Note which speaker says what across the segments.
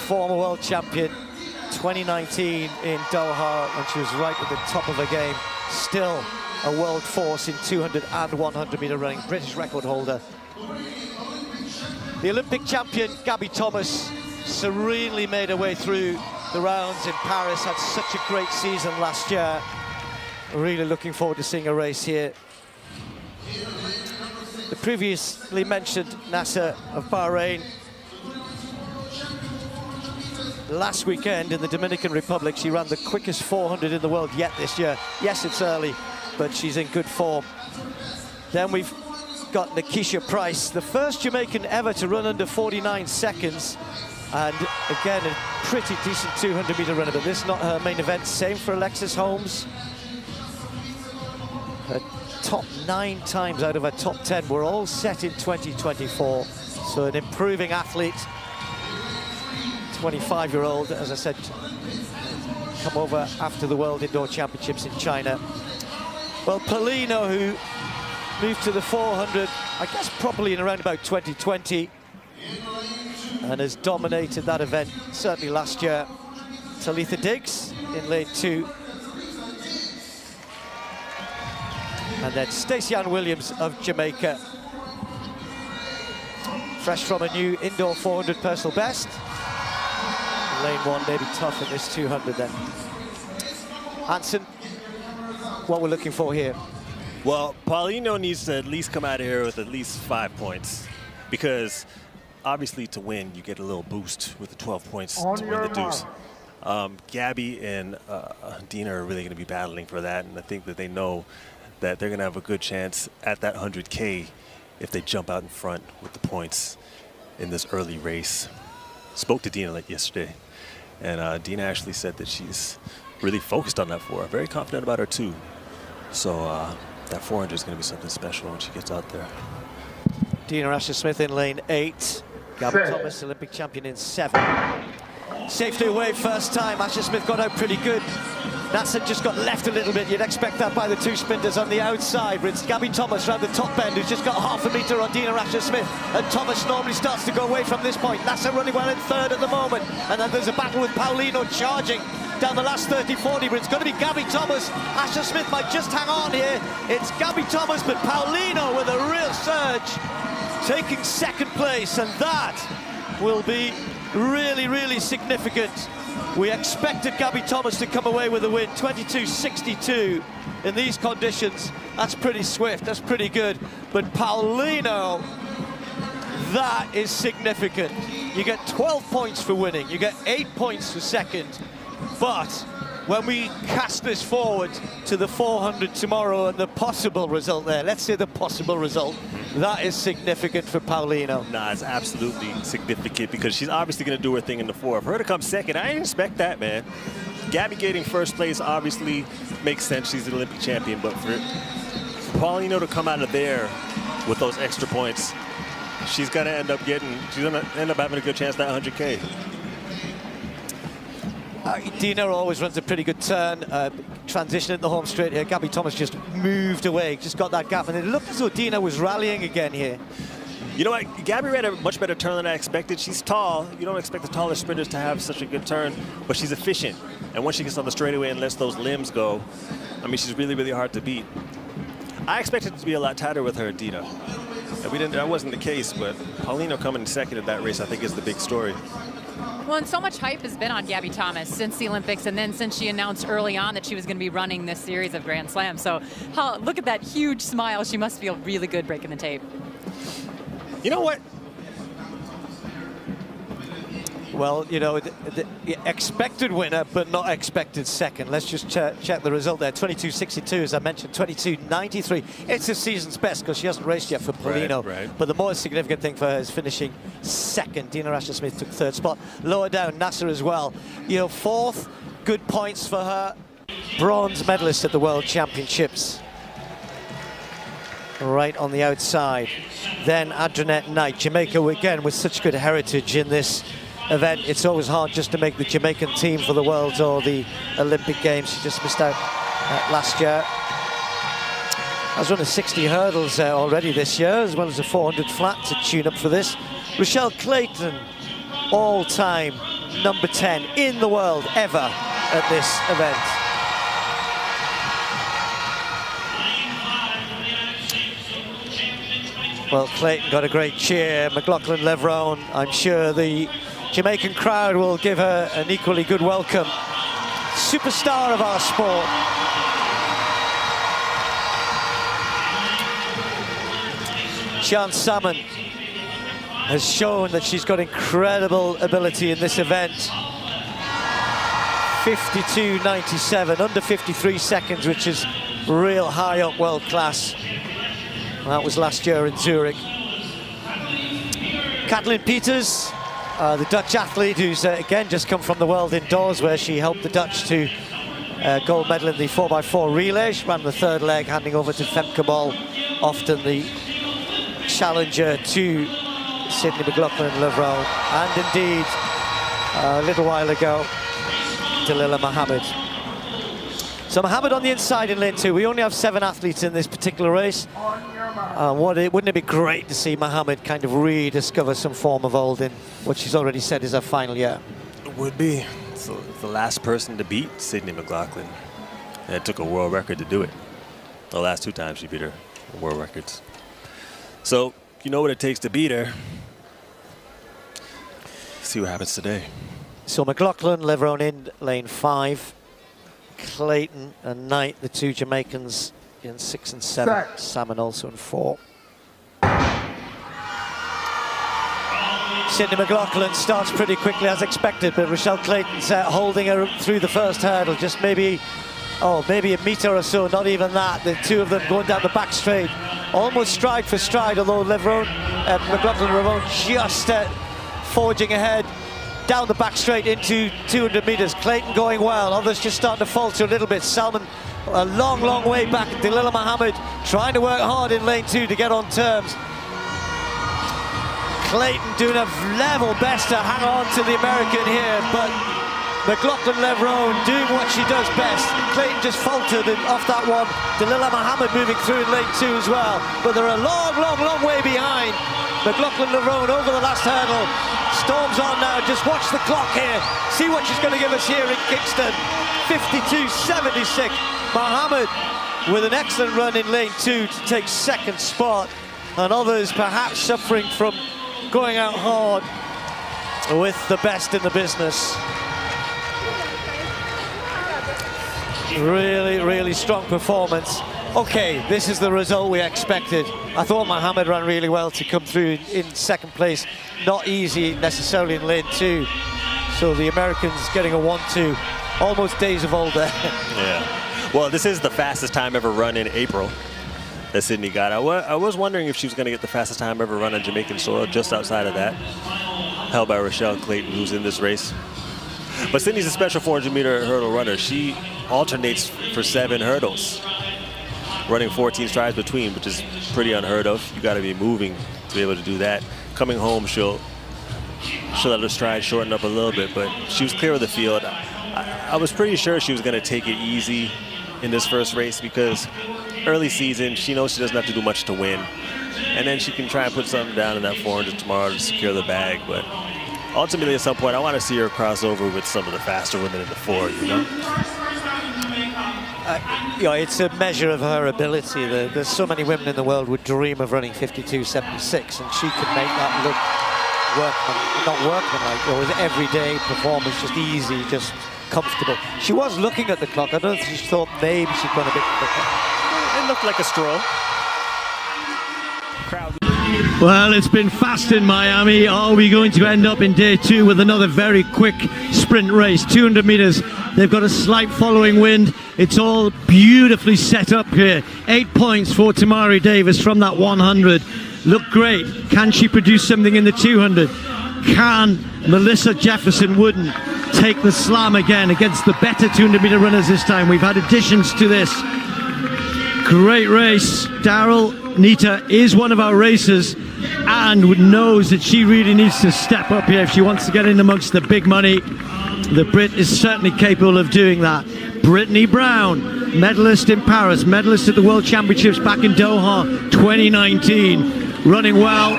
Speaker 1: former world champion, 2019 in Doha, when she was right at the top of her game. Still a world force in 200 and 100 meter running, British record holder. The Olympic champion, Gabby Thomas, serenely made her way through the rounds in Paris, had such a great season last year. Really looking forward to seeing a race here. The previously mentioned Nasser of Bahrain. Last weekend in the Dominican Republic, she ran the quickest 400 in the world yet this year. Yes, it's early, but she's in good form. Then we've got Nikisha Price, the first Jamaican ever to run under 49 seconds. And again, a pretty decent 200 meter runner, but this is not her main event. Same for Alexis Holmes. Her top 9 times out of her top 10 were all set in 2024. So an improving athlete. 25-year-old, as I said, come over after the World Indoor Championships in China. Well, Paulino, who moved to the 400, I guess probably in around about 2020, and has dominated that event, certainly last year. Talitha Diggs in lane 2. And then Stacey Ann Williams of Jamaica. Fresh from a new indoor 400 personal best. Lane 1 maybe tough in this 200 then. Hansen, what we're looking for here?
Speaker 2: Well, Paulino needs to at least come out of here with at least 5 points, because obviously to win, you get a little boost with the 12 points to win the deuce. Gabby and Dina are really going to be battling for that, and I think that they know that they're going to have a good chance at that 100K if they jump out in front with the points in this early race. Spoke to Dina like yesterday, and Dina actually said that she's really focused on that 4. Very confident about her too. So that 400 is going to be something special when she gets out there.
Speaker 1: Dina Asher-Smith in lane 8. Gabby Thomas, Olympic champion, in 7. Safety away first time. Asher-Smith got out pretty good. Nasser just got left a little bit. You'd expect that by the 2 sprinters on the outside. But it's Gabby Thomas around the top end, who's just got half a metre on Dina Asher-Smith. And Thomas normally starts to go away from this point. Nasser running well in 3rd at the moment. And then there's a battle with Paulino charging down the last 30-40, but it's going to be Gabby Thomas. Asher-Smith might just hang on here. It's Gabby Thomas, but Paulino with a real surge, taking 2nd place, and that will be really, really significant. We expected Gabby Thomas to come away with a win, 22.62 in these conditions. That's pretty swift, that's pretty good. But Paulino, that is significant. You get 12 points for winning, you get 8 points for 2nd. But when we cast this forward to the 400 tomorrow and the possible result there, let's say the possible result, that is significant for Paulino.
Speaker 2: Nah, it's absolutely significant, because she's obviously going to do her thing in the 4. For her to come 2nd, I didn't expect that, man. Gabby getting 1st place obviously makes sense. She's the Olympic champion, but for Paulino to come out of there with those extra points, she's going to end up having a good chance at that 100K.
Speaker 1: Dina always runs a pretty good turn, transition at the home straight here. Gabby Thomas just moved away, just got that gap, and it looked as though Dina was rallying again here.
Speaker 2: You know what, Gabby ran a much better turn than I expected. She's tall. You don't expect the taller sprinters to have such a good turn, but she's efficient. And once she gets on the straightaway and lets those limbs go, I mean, she's really, really hard to beat. I expected it to be a lot tighter with her and Dina. And that wasn't the case, but Paulino coming 2nd in that race, I think, is the big story.
Speaker 3: Well, and so much hype has been on Gabby Thomas since the Olympics, and then since she announced early on that she was going to be running this series of Grand Slams. So look at that huge smile. She must feel really good breaking the tape.
Speaker 2: You know what?
Speaker 1: Well, you know, the expected winner, but not expected 2nd. Let's just check the result there. 22.62, as I mentioned, 22.93. It's the season's best because she hasn't raced yet for Paulino.
Speaker 2: Right.
Speaker 1: But the more significant thing for her is finishing 2nd. Dina Asher-Smith took 3rd spot. Lower down, Nasser as well. You know, 4th, good points for her. Bronze medalist at the World Championships. Right on the outside. Then Adranette Knight, Jamaica, again, with such good heritage in this event. It's always hard just to make the Jamaican team for the Worlds or the Olympic Games. She just missed out last year. Has run a 60 hurdles already this year, as well as a 400 flat to tune up for this. Rochelle Clayton, all-time number 10 in the world ever at this event. Well, Clayton got a great cheer. McLaughlin-Levrone, I'm sure the Jamaican crowd will give her an equally good welcome. Superstar of our sport. Sian Salmon has shown that she's got incredible ability in this event. 52.97, under 53 seconds, which is real high up world class. That was last year in Zurich. Kathleen Peters, the Dutch athlete who's again just come from the World Indoors, where she helped the Dutch to gold medal in the 4x4 relay. She ran the third leg, handing over to Femke Bol, often the challenger to Sydney McLaughlin-Levrone, and indeed a little while ago Dalilah Muhammad. So Muhammad on the inside in lane 2. We only have 7 athletes in this particular race. Wouldn't it be great to see Muhammad kind of rediscover some form of old in what she's already said is her final year?
Speaker 2: It would be. So the last person to beat Sydney McLaughlin. And it took a world record to do it. The last 2 times she beat her world records. So you know what it takes to beat her. See what happens today.
Speaker 1: So McLaughlin-Levrone in lane 5. Clayton and Knight, the 2 Jamaicans, in 6 and 7. Salmon also in 4. Sydney McLaughlin starts pretty quickly as expected, but Rochelle Clayton's holding her through the first hurdle, just maybe a meter or so, not even that. The 2 of them going down the back straight, almost stride for stride, although McLaughlin-Levrone just forging ahead down the back straight into 200 meters. Clayton going well, others just starting to falter a little bit. Salmon a long, long way back. Dalilah Muhammad trying to work hard in lane 2 to get on terms. Clayton doing a level best to hang on to the American here, but McLaughlin-Levrone doing what she does best. Clayton just faltered off that one. Dalilah Muhammad moving through in lane 2 as well, but they're a long, long, long way behind. McLaughlin-Levrone over the last hurdle. Storms on now, just watch the clock here. See what she's going to give us here in Kingston. 52.76. Muhammad with an excellent run in lane 2 to take 2nd spot. And others perhaps suffering from going out hard with the best in the business. Really, really strong performance. Okay, this is the result we expected. I thought Muhammad ran really well to come through in 2nd place. Not easy necessarily in lane 2. So the Americans getting a 1-2. Almost days of old there.
Speaker 2: Yeah. Well, this is the fastest time ever run in April that Sydney got. I was wondering if she was going to get the fastest time ever run on Jamaican soil, just outside of that. Held by Rochelle Clayton, who's in this race. But Sydney's a special 400-meter hurdle runner. She alternates for 7 hurdles, running 14 strides between, which is pretty unheard of. You got to be moving to be able to do that. Coming home, she'll let her stride shorten up a little bit, but she was clear of the field. I was pretty sure she was going to take it easy in this first race, because early season, she knows she doesn't have to do much to win. And then she can try and put something down in that 400 tomorrow to secure the bag. But ultimately, at some point, I want to see her cross over with some of the faster women in the 4, you know?
Speaker 1: It's a measure of her ability. There's so many women in the world would dream of running 52.76, and she can make that look workmanlike, with everyday performance, just easy, just comfortable. She was looking at the clock. I don't think she thought maybe she'd gone a bit quicker.
Speaker 2: It looked like a stroll.
Speaker 4: Well, it's been fast in Miami. Are we going to end up in day 2 with another very quick sprint race? 200 meters. They've got a slight following wind. It's all beautifully set up here. 8 points for Tamari Davis from that 100. Look great. Can she produce something in the 200? Can Melissa Jefferson Wooden take the slam again against the better 200-meter runners this time? We've had additions to this. Great race. Daryl Nita is one of our racers and knows that she really needs to step up here if she wants to get in amongst the big money. The Brit is certainly capable of doing that. Brittany Brown, medalist in Paris, medalist at the World Championships back in Doha 2019, running well.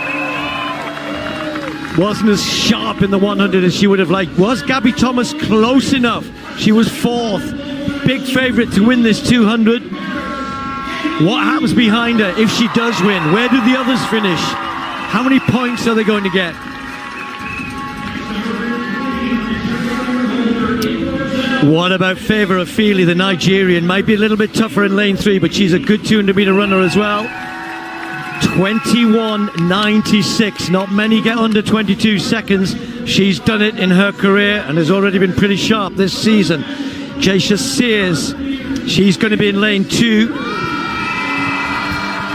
Speaker 4: wasn't as sharp in the 100 as she would have liked. Was Gabby Thomas close enough? She was 4th. Big favourite to win this 200. What happens behind her if she does win? Where do the others finish? How many points are they going to get? What about Favour of Feely, the Nigerian? Might be a little bit tougher in lane 3, but she's a good 200-metre runner as well. 21.96. Not many get under 22 seconds. She's done it in her career and has already been pretty sharp this season. Jaisha Sears, she's going to be in lane 2.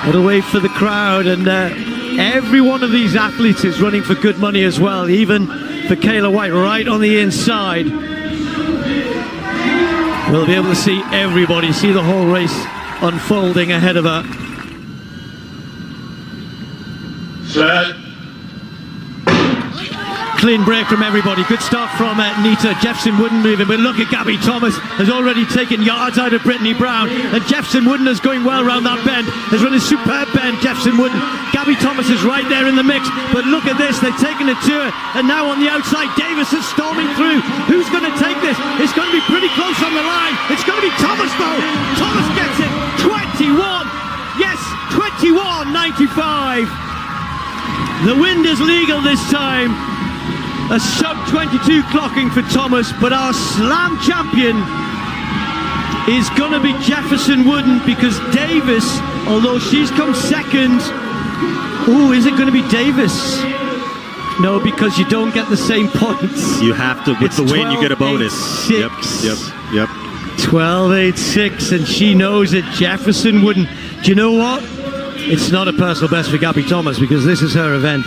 Speaker 4: What a wait for the crowd. And every one of these athletes is running for good money as well, even for Kayla White right on the inside. We'll be able to see everybody, see the whole race unfolding ahead of her.
Speaker 5: Set.
Speaker 4: Clean break from everybody. Good start from Nita. Jefferson Wooden moving, but look at Gabby Thomas has already taken yards out of Brittany Brown, and Jefferson Wooden is going well around that bend, has run a superb bend. Jefferson Wooden. Gabby Thomas is right there in the mix, but look at this, they've taken it to her, and now on the outside Davis is storming through. Who's going to take this? It's going to be pretty close on the line. It's going to be Thomas though. Thomas gets it. 21. Yes, 21.95. The wind is legal this time. A sub-22 clocking for Thomas, but our slam champion is going to be Jefferson Wooden, because Davis, although she's come second, is it going to be Davis? No, because you don't get the same points.
Speaker 6: You have to, with the win, you get a bonus.
Speaker 4: 12.86. 12.86, and she knows it. Jefferson Wooden. Do you know what? It's not a personal best for Gabby Thomas, because this is her event.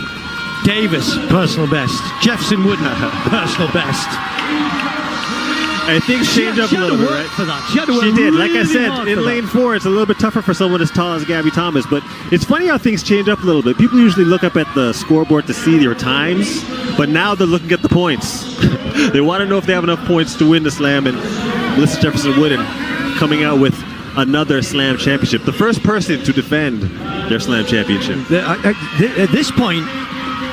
Speaker 4: Davis, personal best. Jefferson Wooden, personal best.
Speaker 6: I think changed up a little bit, right?
Speaker 4: For that. She
Speaker 6: did. Like I said, in lane 4, it's a little bit tougher for someone as tall as Gabby Thomas. But it's funny how things change up a little bit. People usually look up at the scoreboard to see their times, but now they're looking at the points. They want to know if they have enough points to win the slam. And Melissa Jefferson Wooden coming out with another slam championship. The first person to defend their slam championship.
Speaker 4: At this point,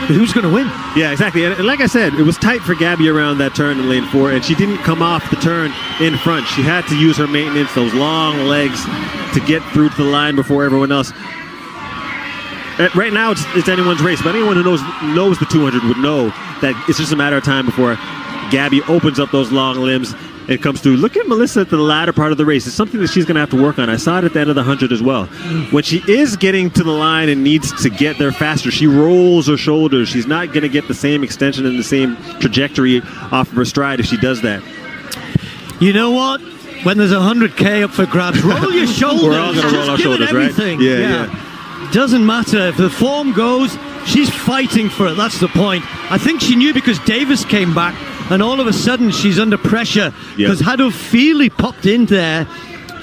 Speaker 4: who's going to win?
Speaker 6: Yeah, exactly. And like I said, it was tight for Gabby around that turn in lane 4, and she didn't come off the turn in front. She had to use her maintenance, those long legs, to get through to the line before everyone else. Right now, it's anyone's race, but anyone who knows the 200 would know that it's just a matter of time before Gabby opens up those long limbs and comes through. Look at Melissa at the latter part of the race. It's something that she's going to have to work on. I saw it at the end of the 100 as well. When she is getting to the line and needs to get there faster, she rolls her shoulders. She's not going to get the same extension and the same trajectory off of her stride if she does that.
Speaker 4: You know what? When there's 100K up for grabs, roll your shoulders.
Speaker 6: We're all going to roll our shoulders, right? Yeah.
Speaker 4: Doesn't matter. If the form goes, she's fighting for it. That's the point. I think she knew, because Davis came back, and all of a sudden she's under pressure, because had Feely popped in there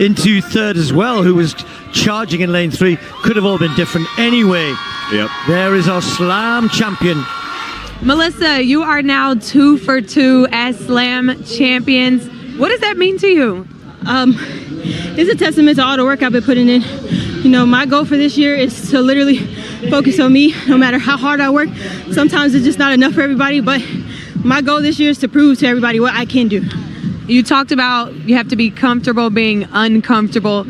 Speaker 4: into third as well, who was charging in lane 3, could have all been different anyway. There is our slam champion.
Speaker 7: Melissa, you are now 2 for 2 as slam champions. What does that mean to you?
Speaker 8: It's a testament to all the work I've been putting in. You know, my goal for this year is to literally focus on me, no matter how hard I work. Sometimes it's just not enough for everybody, but my goal this year is to prove to everybody what I can do.
Speaker 7: You talked about you have to be comfortable being uncomfortable.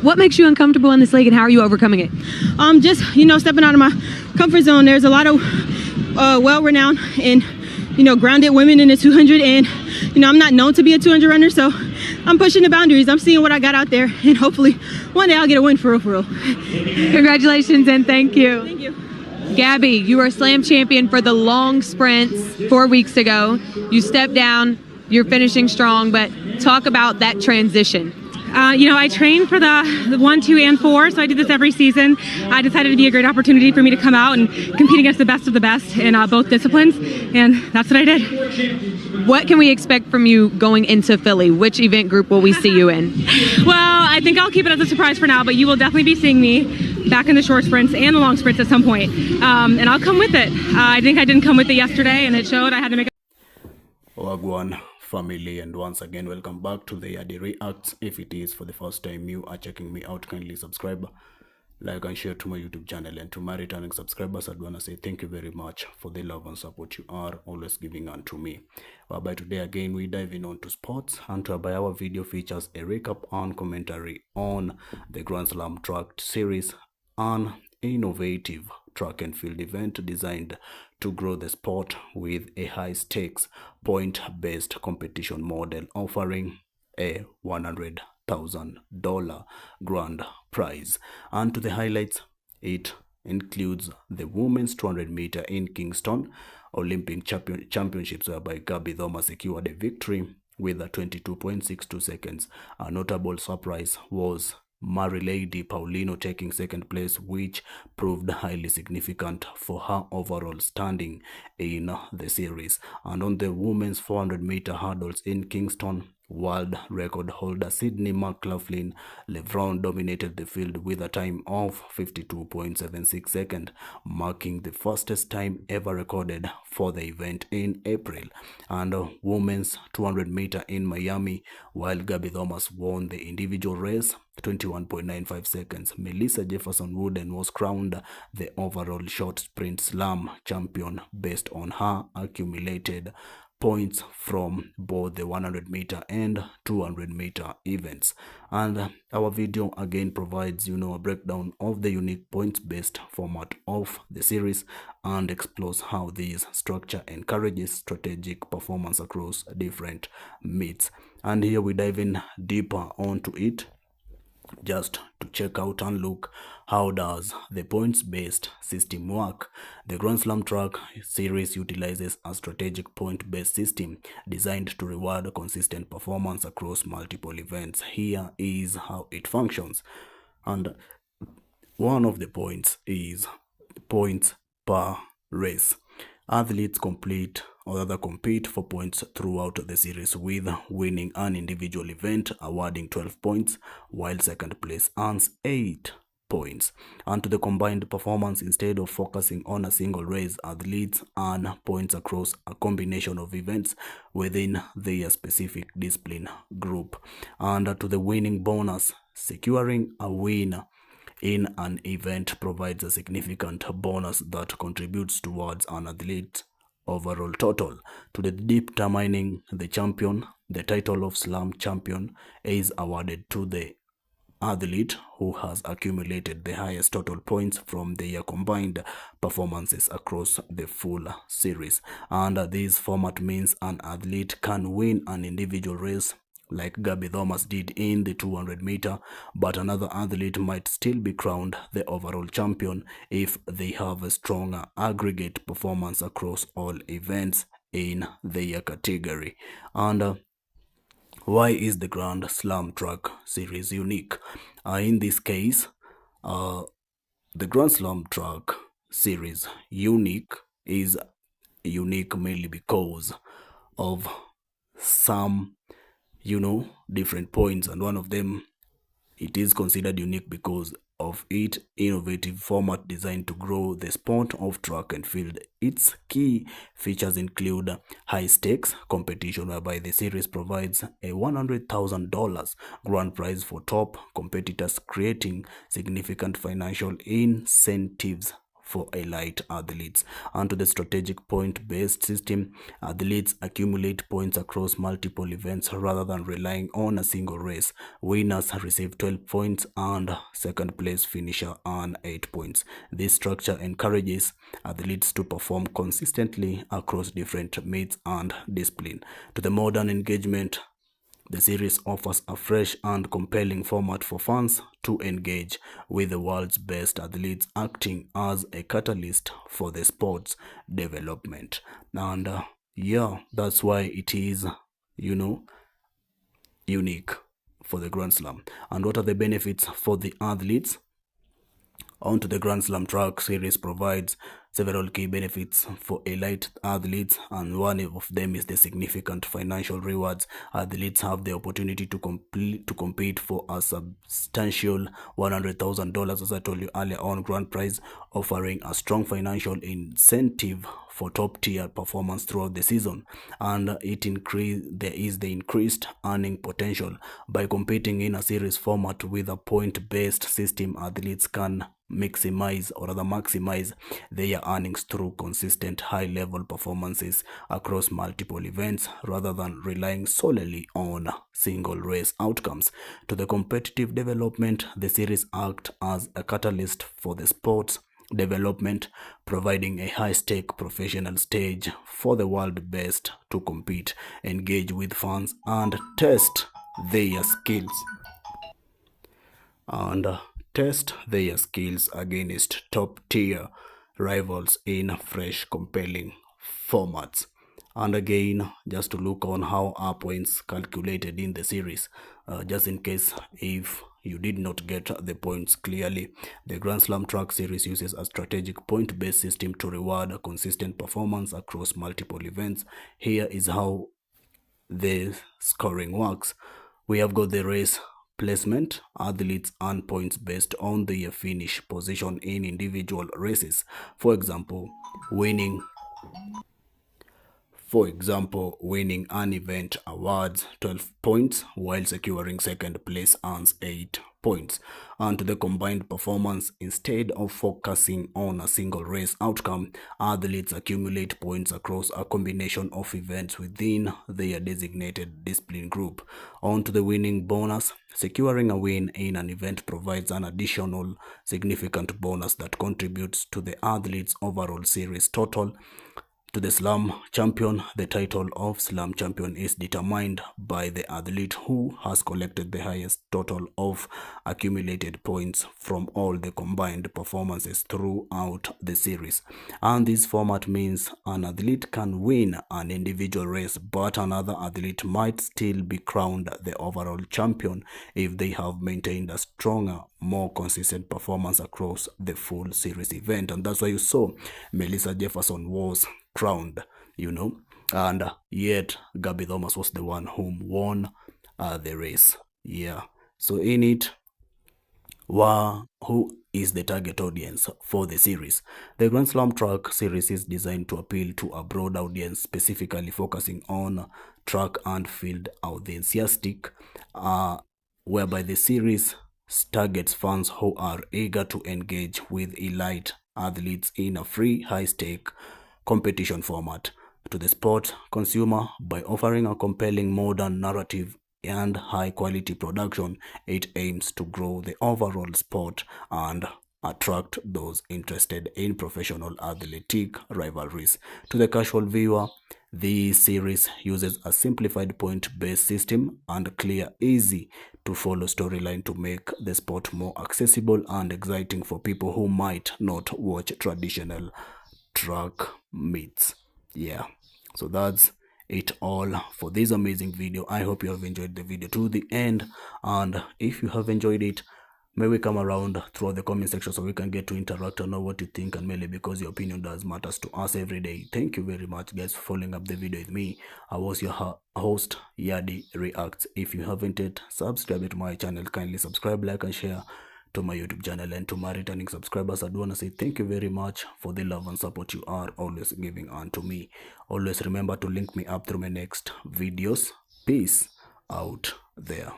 Speaker 7: What makes you uncomfortable in this league, and how are you overcoming it?
Speaker 8: Just, stepping out of my comfort zone. There's a lot of well-renowned and, grounded women in the 200, and, I'm not known to be a 200 runner, so I'm pushing the boundaries. I'm seeing what I got out there, and hopefully one day I'll get a win for real.
Speaker 7: Congratulations, and thank you.
Speaker 8: Thank you.
Speaker 7: Gabby, you were slam champion for the long sprints 4 weeks ago. You stepped down, you're finishing strong, but talk about that transition.
Speaker 9: I train for the 1, 2, and 4, so I do this every season. I decided it'd be a great opportunity for me to come out and compete against the best of the best in both disciplines, and that's what I did.
Speaker 7: What can we expect from you going into Philly? Which event group will we see you in?
Speaker 9: Well, I think I'll keep it as a surprise for now, but you will definitely be seeing me back in the short sprints and the long sprints at some point, and I'll come with it. I think I didn't come with it yesterday, and it showed. I had to make
Speaker 10: Wagwan family, and once again welcome back to the Yadi Reacts. If it is for the first time you are checking me out, kindly subscribe like and share to my YouTube channel. And to my returning subscribers, I'd want to say thank you very much for the love and support you are always giving unto me. Whereby today again we dive in onto sports, and whereby our video features a recap and commentary on the Grand Slam track series, an innovative track and field event designed to grow the sport with a high stakes point-based competition model offering a $100,000 grand prize. And to the highlights, it includes the women's 200 meter in Kingston Olympic Championships, whereby Gabby Thomas secured a victory with 22.62 seconds. A notable surprise was Mary Lady Paulino taking second place, which proved highly significant for her overall standing in the series. And on the women's 400 meter hurdles in Kingston, world record holder Sydney McLaughlin Lebron dominated the field with a time of 52.76 seconds, marking the fastest time ever recorded for the event in April. And women's 200 meter in Miami, while Gabby Thomas won the individual race 21.95 seconds, Melissa Jefferson was crowned the overall short sprint slam champion based on her accumulated points from both the 100 meter and 200 meter events. And our video again provides a breakdown of the unique points based format of the series and explores how this structure encourages strategic performance across different meets. And here we dive in deeper onto it, just to check out and look how does the points-based system work. The Grand Slam track series utilizes a strategic point-based system designed to reward consistent performance across multiple events. Here is how it functions, and one of the points is points per race. Athletes compete for points throughout the series, with winning an individual event awarding 12 points, while second place earns 8 points. And to the combined performance, instead of focusing on a single race, athletes earn points across a combination of events within their specific discipline group. And to the winning bonus, securing a win in an event provides a significant bonus that contributes towards an athlete's overall total. To the determining the champion, the title of slam champion is awarded to the athlete who has accumulated the highest total points from their combined performances across the full series. And this format means an athlete can win an individual race like Gabby Thomas did in the 200 meter, but another athlete might still be crowned the overall champion if they have a stronger aggregate performance across all events in their category. And why is the Grand Slam track series unique? In this case, the Grand Slam track series is unique mainly because of some different points, and one of them, it is considered unique because of its innovative format designed to grow the sport of track and field. Its key features include high stakes competition, whereby the series provides a $100,000 grand prize for top competitors, creating significant financial incentives for elite athletes. And to the strategic point-based system, athletes accumulate points across multiple events rather than relying on a single race. Winners receive 12 points and second place finisher earn 8 points. This structure encourages athletes to perform consistently across different meets and discipline. To the modern engagement, the series offers a fresh and compelling format for fans to engage with the world's best athletes, acting as a catalyst for the sport's development. And yeah, that's why it is, unique for the Grand Slam. And what are the benefits for the athletes? Onto the Grand Slam track series provides several key benefits for elite athletes, and one of them is the significant financial rewards. Athletes have the opportunity to compete for a substantial $100,000, as I told you earlier on, grand prize, offering a strong financial incentive for top-tier performance throughout the season. And there is the increased earning potential. By competing in a series format with a point-based system, athletes can maximize their earnings through consistent high-level performances across multiple events rather than relying solely on single race outcomes. To the competitive development, the series act as a catalyst for the sport's development, providing a high-stake professional stage for the world best to compete, engage with fans, and test their skills against top-tier rivals in fresh, compelling formats. And again, just to look on how are points calculated in the series, just in case if you did not get the points clearly, the Grand Slam track series uses a strategic point-based system to reward a consistent performance across multiple events. Here is how the scoring works. We have got the race placement. Athletes earn points based on their finish position in individual races. For example, winning an event awards 12 points, while securing second place earns 8 points. And to the combined performance, instead of focusing on a single race outcome, athletes accumulate points across a combination of events within their designated discipline group. On to the winning bonus. Securing a win in an event provides an additional significant bonus that contributes to the athlete's overall series total. To the Slam champion, the title of Slam champion is determined by the athlete who has collected the highest total of accumulated points from all the combined performances throughout the series. And this format means an athlete can win an individual race, but another athlete might still be crowned the overall champion if they have maintained a stronger, more consistent performance across the full series event. And that's why you saw Melissa Jefferson was crowned, and yet Gabby Thomas was the one who won the race. So in it, who is the target audience for the series? The Grand Slam track series is designed to appeal to a broad audience, specifically focusing on track and field enthusiastic, whereby the series targets fans who are eager to engage with elite athletes in a free, high-stake competition format. To the sport consumer, by offering a compelling modern narrative and high-quality production, it aims to grow the overall sport and attract those interested in professional athletic rivalries. To the casual viewer, the series uses a simplified point-based system and clear, easy-to-follow storyline to make the sport more accessible and exciting for people who might not watch traditional track meets. So that's it all for this amazing video. I hope you have enjoyed the video to the end, and if you have enjoyed it, may we come around through the comment section so we can get to interact and know what you think, and mainly because your opinion does matters to us every day. Thank you very much, guys, for following up the video with me. I was your host, Yadi Reacts. If you haven't yet subscribed to my channel, kindly subscribe, like, and share to my YouTube channel. And to my returning subscribers, I do want to say thank you very much for the love and support you are always giving unto me. Always remember to link me up through my next videos. Peace out there.